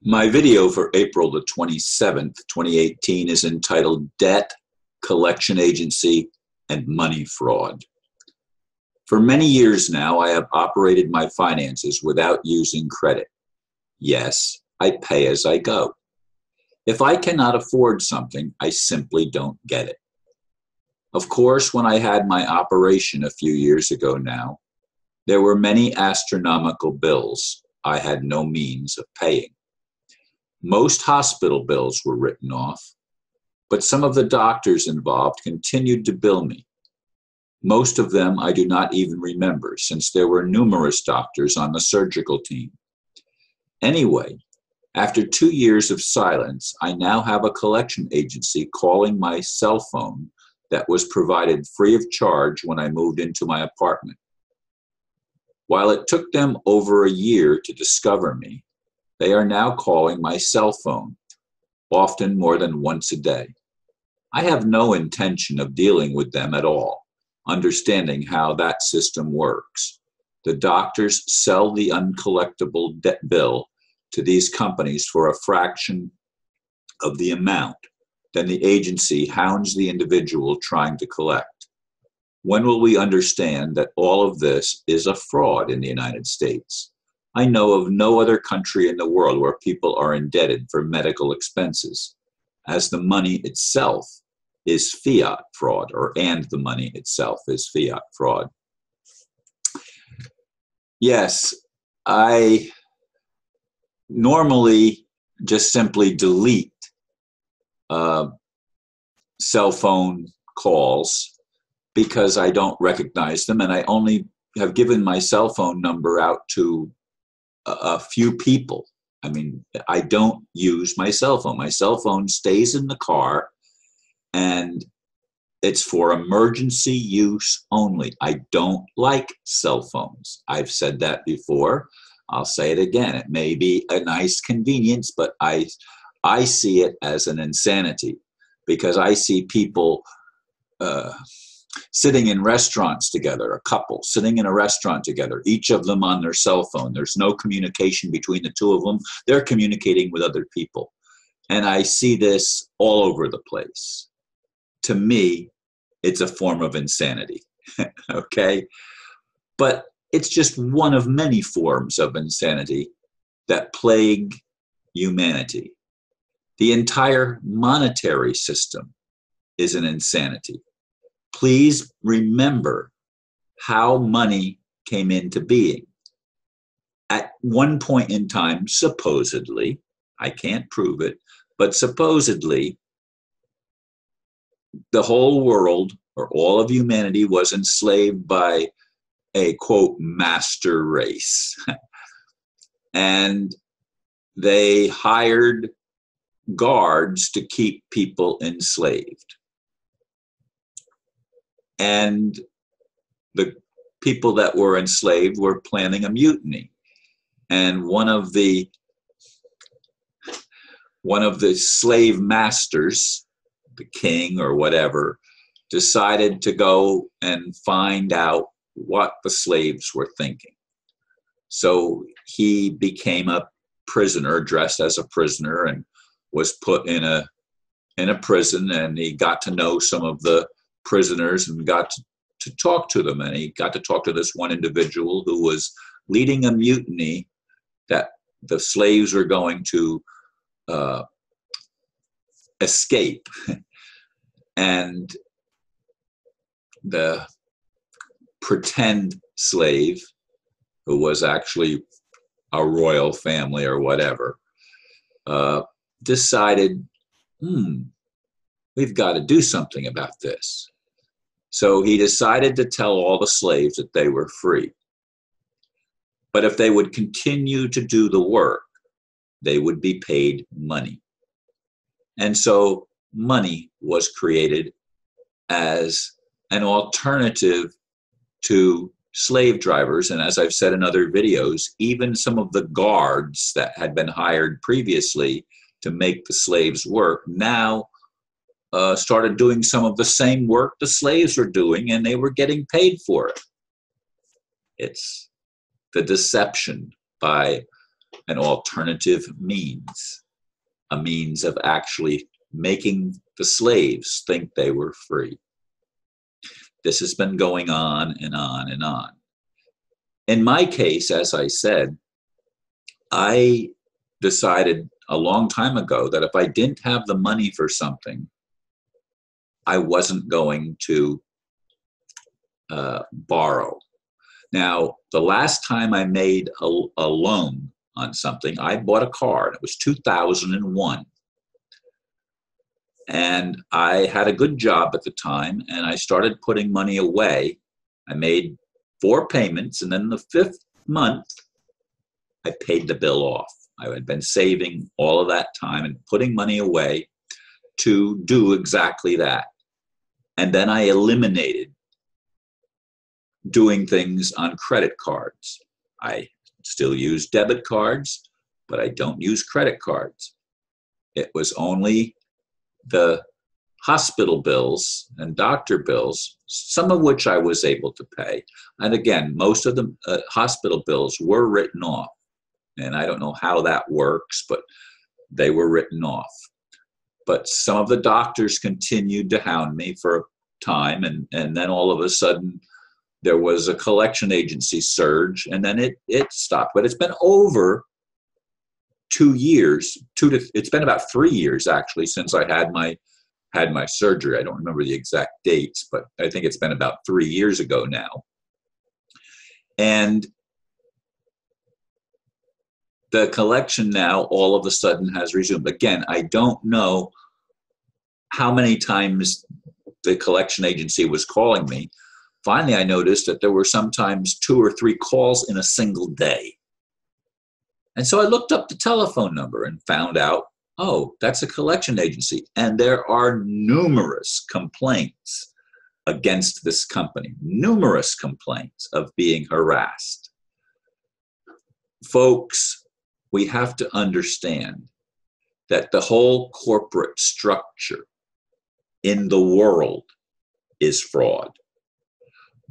My video for April the 27th, 2018 is entitled Debt, Collection Agency, and Money Fraud. For many years now, I have operated my finances without using credit. Yes, I pay as I go. If I cannot afford something, I simply don't get it. Of course, when I had my operation a few years ago now, there were many astronomical bills I had no means of paying. Most hospital bills were written off, but some of the doctors involved continued to bill me. Most of them I do not even remember, since there were numerous doctors on the surgical team. Anyway, after 2 years of silence, I now have a collection agency calling my cell phone that was provided free of charge when I moved into my apartment. While it took them over a year to discover me, they are now calling my cell phone, often more than once a day. I have no intention of dealing with them at all, understanding how that system works. The doctors sell the uncollectable debt bill to these companies for a fraction of the amount. Then the agency hounds the individual trying to collect. When will we understand that all of this is a fraud in the United States? I know of no other country in the world where people are indebted for medical expenses, as the money itself is fiat fraud, and the money itself is fiat fraud. Yes, I normally just simply delete cell phone calls because I don't recognize them, and I only have given my cell phone number out to a few people. I mean, I don't use my cell phone. My cell phone stays in the car, and it's for emergency use only. I don't like cell phones. I've said that before. I'll say it again. It may be a nice convenience, but I see it as an insanity, because I see people sitting in restaurants together, a couple sitting in a restaurant together, each of them on their cell phone. There's no communication between the two of them. They're communicating with other people. And I see this all over the place. To me, it's a form of insanity, okay? But it's just one of many forms of insanity that plague humanity. The entire monetary system is an insanity. Please remember how money came into being. At one point in time, supposedly, I can't prove it, but supposedly, the whole world, or all of humanity, was enslaved by a, quote, master race. And they hired guards to keep people enslaved. And the people that were enslaved were planning a mutiny. And one of the slave masters, the king or whatever, decided to go and find out what the slaves were thinking. So he became a prisoner, dressed as a prisoner, and was put in a prison, and he got to know some of the prisoners and got to talk to them. And he got to talk to this one individual who was leading a mutiny that the slaves were going to escape. And the pretend slave, who was actually a royal family or whatever, decided, we've got to do something about this. So he decided to tell all the slaves that they were free. But if they would continue to do the work, they would be paid money. And so money was created as an alternative to slave drivers. And as I've said in other videos, even some of the guards that had been hired previously to make the slaves work now started doing some of the same work the slaves were doing, and they were getting paid for it. It's the deception by an alternative means, a means of actually making the slaves think they were free. This has been going on and on and on. In my case, as I said, I decided a long time ago that if I didn't have the money for something, I wasn't going to borrow. Now, the last time I made a loan on something, I bought a car, and it was 2001. And I had a good job at the time, and I started putting money away. I made 4 payments, and then the 5th month, I paid the bill off. I had been saving all of that time and putting money away to do exactly that. And then I eliminated doing things on credit cards. I still use debit cards, but I don't use credit cards. It was only the hospital bills and doctor bills, some of which I was able to pay. And again, most of the hospital bills were written off. And I don't know how that works, but they were written off. But some of the doctors continued to hound me for a time, and then all of a sudden there was a collection agency surge, and then it stopped. But it's been over 2 years, it's been about 3 years actually since I had my surgery. I don't remember the exact dates, but I think it's been about 3 years ago now. And the collection now all of a sudden has resumed. Again, I don't know how many times the collection agency was calling me. Finally, I noticed that there were sometimes 2 or 3 calls in a single day. And so I looked up the telephone number and found out, oh, that's a collection agency. And there are numerous complaints against this company, numerous complaints of being harassed. Folks, we have to understand that the whole corporate structure in the world is fraud.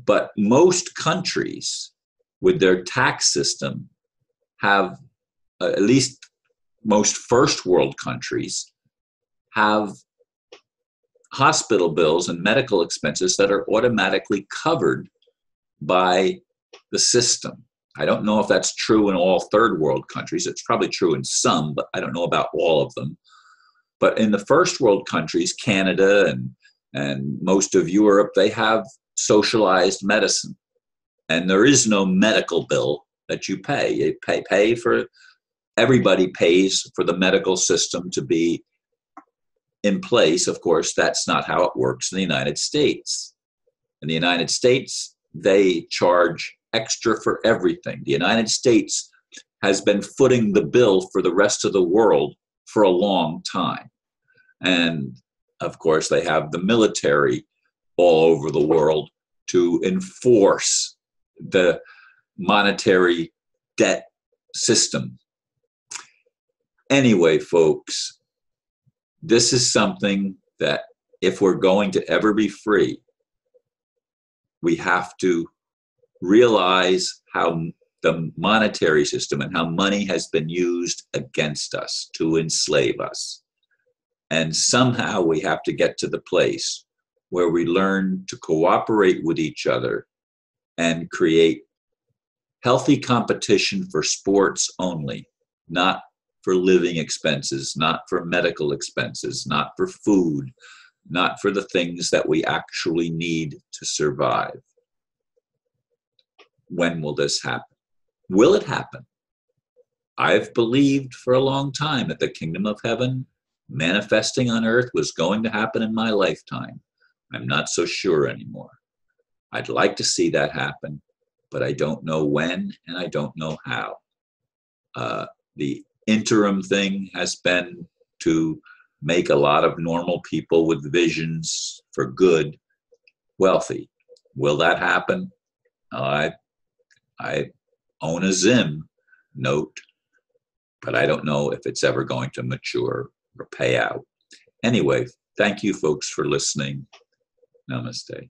But most countries with their tax system have, at least most first world countries, have hospital bills and medical expenses that are automatically covered by the system. I don't know if that's true in all third world countries. It's probably true in some, but I don't know about all of them. But in the first world countries, Canada and most of Europe, they have socialized medicine. And there is no medical bill that you pay. You pay for, everybody pays for the medical system to be in place. Of course, that's not how it works in the United States. In the United States, they charge extra for everything. The United States has been footing the bill for the rest of the world for a long time. And of course, they have the military all over the world to enforce the monetary debt system. Anyway, folks, this is something that if we're going to ever be free, we have to realize how the monetary system and how money has been used against us to enslave us. And somehow we have to get to the place where we learn to cooperate with each other and create healthy competition for sports only, not for living expenses, not for medical expenses, not for food, not for the things that we actually need to survive. When will this happen? Will it happen? I've believed for a long time that the kingdom of heaven manifesting on earth was going to happen in my lifetime. I'm not so sure anymore. I'd like to see that happen, but I don't know when and I don't know how. The interim thing has been to make a lot of normal people with visions for good wealthy. Will that happen? I own a Zim note, but I don't know if it's ever going to mature or pay out. Anyway, thank you folks for listening. Namaste.